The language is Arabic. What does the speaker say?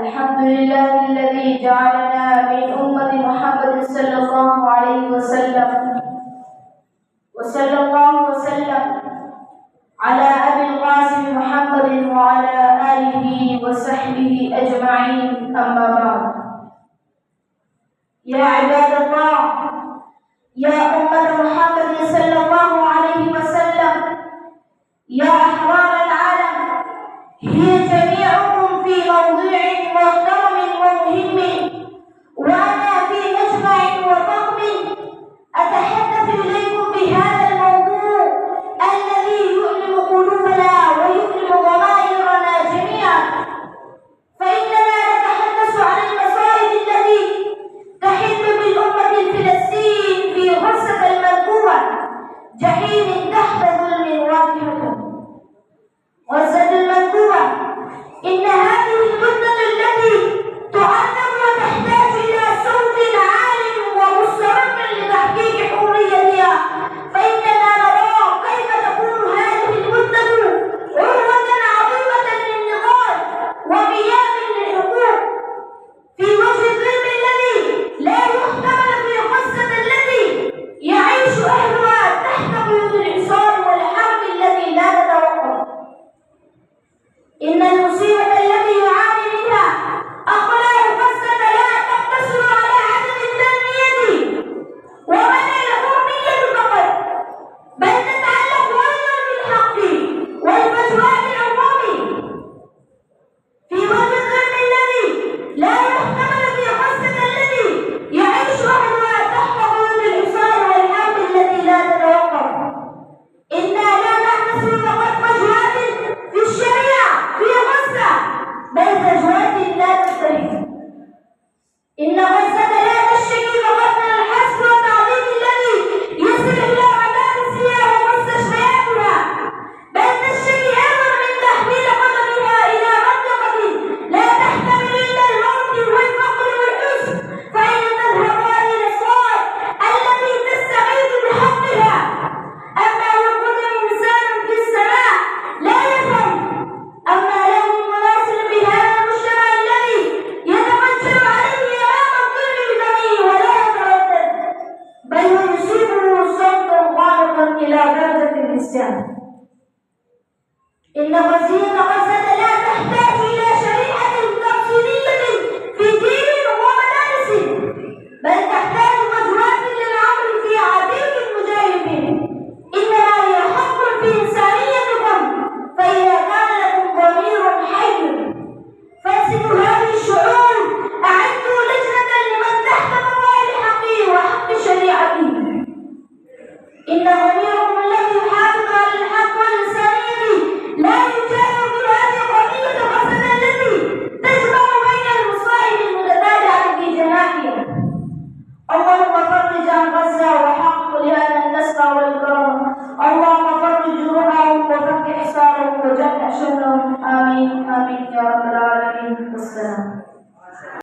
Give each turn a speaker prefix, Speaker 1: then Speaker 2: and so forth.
Speaker 1: الحمد لله الذي جعلنا من أمة محمد صلى الله عليه وسلم وصلى الله وسلم على أبي القاسم محمد وعلى آله وصحبه أجمعين. أما بعد، يا عباد الله، يا أمة محمد صلى الله عليه وسلم، يا أحرار العالم، هي جميعكم في موضوع محترم ومهم، وأنا في مجمع وضخم أتحدث إليكم بهذا الموضوع الذي يؤلم قلوبنا ويؤلم ضمائرنا جميعا. فإننا نتحدث عن المصائب التي تحل بالأمة الفلسطين في غزة المنكوبة، جحيم تحت ظلم واقعة. غزة المنكوبة، إن هذه المدة التي تعذب وتحتاج إلى صوت عال ومستمر لتحقيق حريتها، فإننا نرى كيف تكون هذه المدة عروة عظيمة للنضال وقيام للحقوق في وجه الظلم الذي لا يحتمل في غزة التي يعيش أهلها تحت قيود الحصار والحرب التي لا تتوقف. إن المصيبة التي يعاني منها أقلام غزة لا تقتصر على عدم التنمية ومنع الحرية فقط، بل تتعلق أيضا بالحق والفجوات العمومي في وجه الظلم الذي لا يحتمل في غزة التي يعيش أهلها تحت قيود الحصار والحرب التي لا تتوقف. إنا لا نحتسب فقط فجوات في الشريعة في غزة، بل فجوات لا تنتهي. إن غزة لا تشتكي فقط من الحسب والتعظيم الذي يصل إلى مدارسها ومستشفياتها، بل تشتكي أيضا من تحويل قدمها إلى منطقة لا تحتمل إلا الموت والفقر والحزن، فأين تذهب هذه الأصوات التي تستغيث بحقها؟ أما يكون إنسان في السماء لا يفهم، أما له مناصر بهذا المجتمع الذي يتفجر عليه أمام الظلم بدمه ولا يتردد، بل ويصيبه صوتا غامضا إلى درجة النسيان. إن قضية غزة لا تحتاج إلى شريعة تفصيلية في دين ومدارس، بل تحتاج مجهودات للعمل في عديد المجاهدين. إنما هي حق في إنسانيتكم، فإذا كان لكم ضمير حي فاسدوا هذه الشعور، أعدوا لجنة لمن تحت مظاهر حقه وحق شريعته. إنه